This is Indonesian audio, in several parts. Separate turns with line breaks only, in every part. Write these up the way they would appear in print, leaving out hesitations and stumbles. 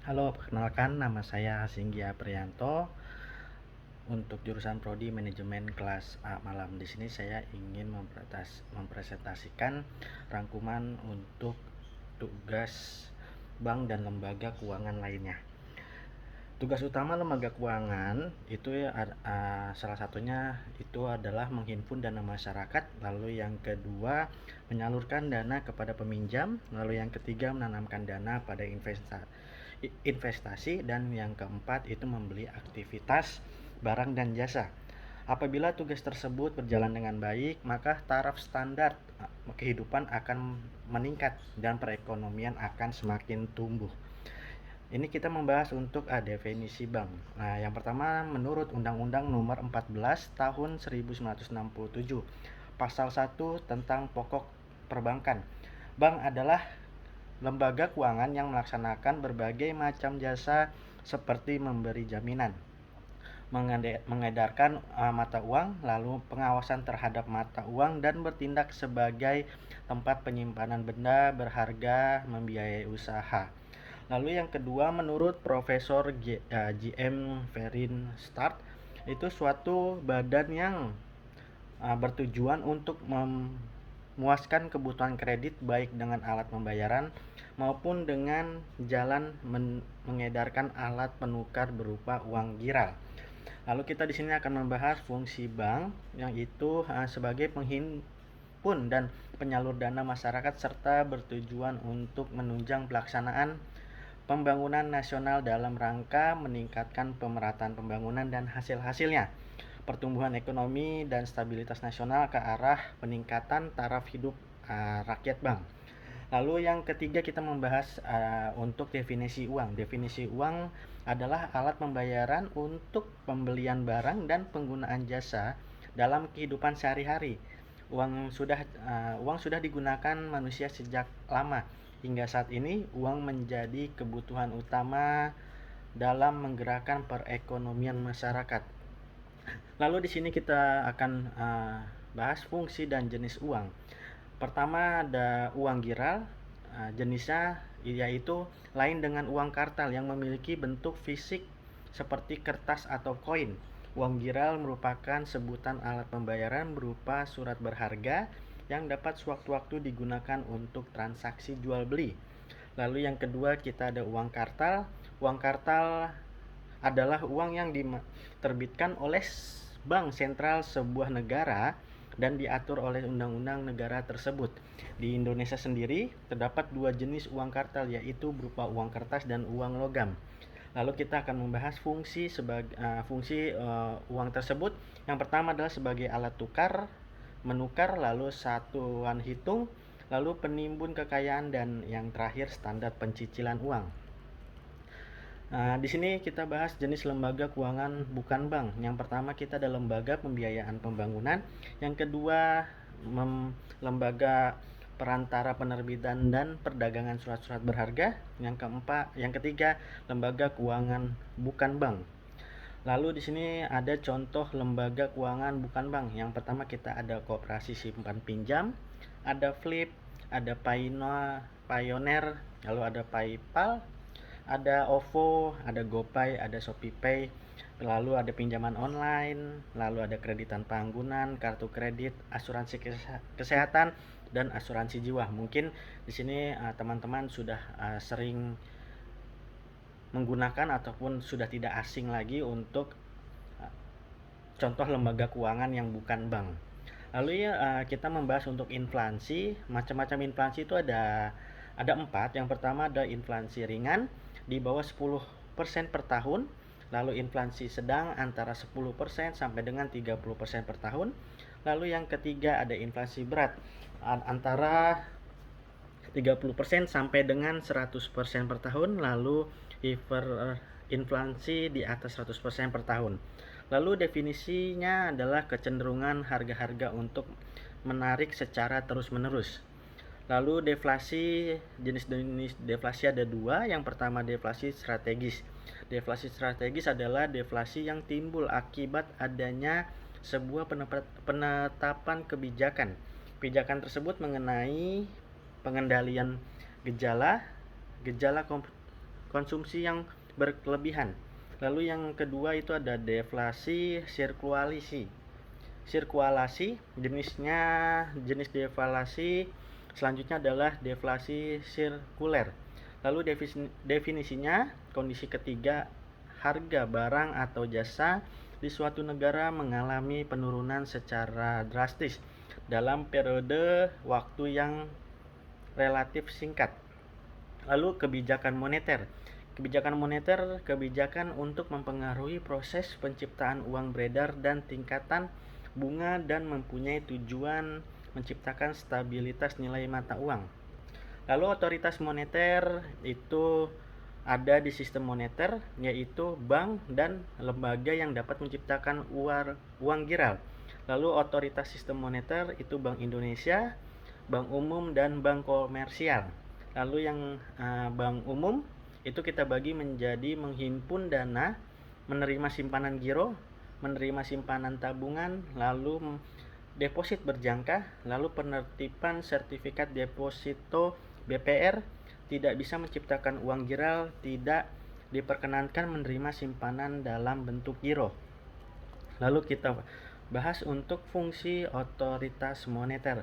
Halo, perkenalkan nama saya Singgi Aprianto untuk jurusan Prodi Manajemen kelas A Malam. Di sini saya ingin mempresentasikan rangkuman untuk tugas bank dan lembaga keuangan lainnya. Tugas utama lembaga keuangan itu salah satunya itu adalah menghimpun dana masyarakat, lalu yang kedua menyalurkan dana kepada peminjam, lalu yang ketiga menanamkan dana pada investasi, dan yang keempat itu membeli aktivitas barang dan jasa. Apabila tugas tersebut berjalan dengan baik, maka taraf standar kehidupan akan meningkat dan perekonomian akan semakin tumbuh. Ini kita membahas untuk definisi bank. Nah, yang pertama menurut Undang-Undang Nomor 14 Tahun 1967, Pasal 1 tentang pokok perbankan. Bank adalah lembaga keuangan yang melaksanakan berbagai macam jasa seperti memberi jaminan, mengedarkan mata uang, lalu pengawasan terhadap mata uang, dan bertindak sebagai tempat penyimpanan benda berharga, membiayai usaha. Lalu yang kedua menurut Profesor J.M. Start, itu suatu badan yang bertujuan untuk memuaskan kebutuhan kredit baik dengan alat pembayaran maupun dengan jalan mengedarkan alat penukar berupa uang giral. Lalu kita di sini akan membahas fungsi bank, yang itu sebagai penghimpun dan penyalur dana masyarakat serta bertujuan untuk menunjang pelaksanaan pembangunan nasional dalam rangka meningkatkan pemerataan pembangunan dan hasil-hasilnya, pertumbuhan ekonomi dan stabilitas nasional ke arah peningkatan taraf hidup rakyat bank. Lalu yang ketiga kita membahas untuk definisi uang. Definisi uang adalah alat pembayaran untuk pembelian barang dan penggunaan jasa dalam kehidupan sehari-hari. Uang sudah digunakan manusia sejak lama. Hingga saat ini uang menjadi kebutuhan utama dalam menggerakkan perekonomian masyarakat. Lalu di sini kita akan bahas fungsi dan jenis uang. Pertama ada uang giral, jenisnya yaitu lain dengan uang kartal yang memiliki bentuk fisik seperti kertas atau koin. Uang giral merupakan sebutan alat pembayaran berupa surat berharga yang dapat sewaktu-waktu digunakan untuk transaksi jual beli. Lalu yang kedua kita ada uang kartal. Uang kartal adalah uang yang diterbitkan oleh bank sentral sebuah negara dan diatur oleh undang-undang negara tersebut. Di Indonesia sendiri terdapat dua jenis uang kartal, yaitu berupa uang kertas dan uang logam. Lalu kita akan membahas fungsi uang tersebut. Yang pertama adalah sebagai alat tukar, menukar, lalu satuan hitung, lalu penimbun kekayaan, dan yang terakhir standar pencicilan uang. Nah, di sini kita bahas jenis lembaga keuangan bukan bank. Yang pertama kita ada lembaga pembiayaan pembangunan, yang kedua lembaga perantara penerbitan dan perdagangan surat-surat berharga, yang ketiga lembaga keuangan bukan bank. Lalu di sini ada contoh lembaga keuangan bukan bank. Yang pertama kita ada Koperasi Simpan Pinjam, ada Flip, ada Pioneer, lalu ada PayPal, ada OVO, ada GoPay, ada ShopeePay, lalu ada pinjaman online, lalu ada kreditan panggunan, kartu kredit, asuransi kesehatan, dan asuransi jiwa. Mungkin di sini teman-teman sudah sering menggunakan ataupun sudah tidak asing lagi untuk contoh lembaga keuangan yang bukan bank. Lalu kita membahas untuk inflasi. Macam-macam inflasi itu ada 4. Yang pertama ada inflasi ringan di bawah 10% per tahun. Lalu inflasi sedang antara 10% sampai dengan 30% per tahun. Lalu yang ketiga ada inflasi berat antara 30% sampai dengan 100% per tahun. Lalu hiperinflasi di atas 100% per tahun. Lalu definisinya adalah kecenderungan harga-harga untuk menarik secara terus-menerus. Lalu jenis deflasi ada 2. Yang pertama deflasi strategis. Deflasi strategis adalah deflasi yang timbul akibat adanya sebuah penetapan kebijakan. Kebijakan tersebut mengenai pengendalian gejala konsumsi yang berlebihan. Lalu yang kedua itu ada deflasi sirkulasi. Jenis deflasi selanjutnya adalah deflasi sirkuler. Lalu definisinya, kondisi ketiga, harga barang atau jasa di suatu negara mengalami penurunan secara drastis dalam periode waktu yang relatif singkat. Lalu kebijakan moneter. Kebijakan untuk mempengaruhi proses penciptaan uang beredar dan tingkatan bunga dan mempunyai tujuan menciptakan stabilitas nilai mata uang. Lalu otoritas moneter itu ada di sistem moneter, yaitu bank dan lembaga yang dapat menciptakan uang giral. Lalu otoritas sistem moneter itu Bank Indonesia, bank umum, dan bank komersial. Lalu yang bank umum itu kita bagi menjadi menghimpun dana, menerima simpanan giro, menerima simpanan tabungan, lalu deposit berjangka, lalu penertiban sertifikat deposito BPR, tidak bisa menciptakan uang giral, tidak diperkenankan menerima simpanan dalam bentuk giro. Lalu kita bahas untuk fungsi otoritas moneter.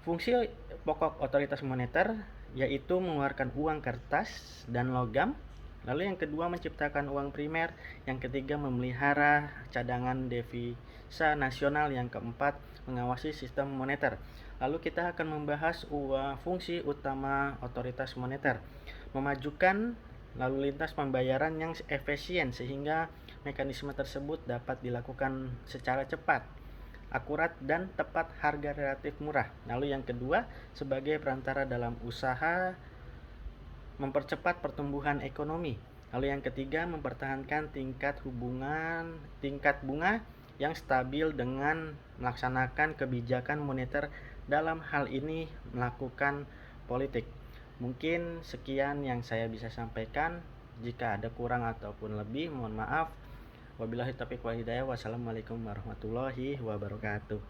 Fungsi pokok otoritas moneter yaitu mengeluarkan uang kertas dan logam. Lalu yang kedua menciptakan uang primer, yang ketiga memelihara cadangan devisa nasional, yang keempat mengawasi sistem moneter. Lalu kita akan membahas fungsi utama otoritas moneter, memajukan lalu lintas pembayaran yang efisien sehingga mekanisme tersebut dapat dilakukan secara cepat, akurat, dan tepat harga relatif murah. Lalu yang kedua, sebagai perantara dalam usaha mempercepat pertumbuhan ekonomi. Lalu yang ketiga, mempertahankan tingkat bunga yang stabil dengan melaksanakan kebijakan moneter, dalam hal ini melakukan politik. Mungkin sekian yang saya bisa sampaikan. Jika ada kurang ataupun lebih, mohon maaf. Wabillahi taufiq wal hidayah. Wassalamualaikum warahmatullahi wabarakatuh.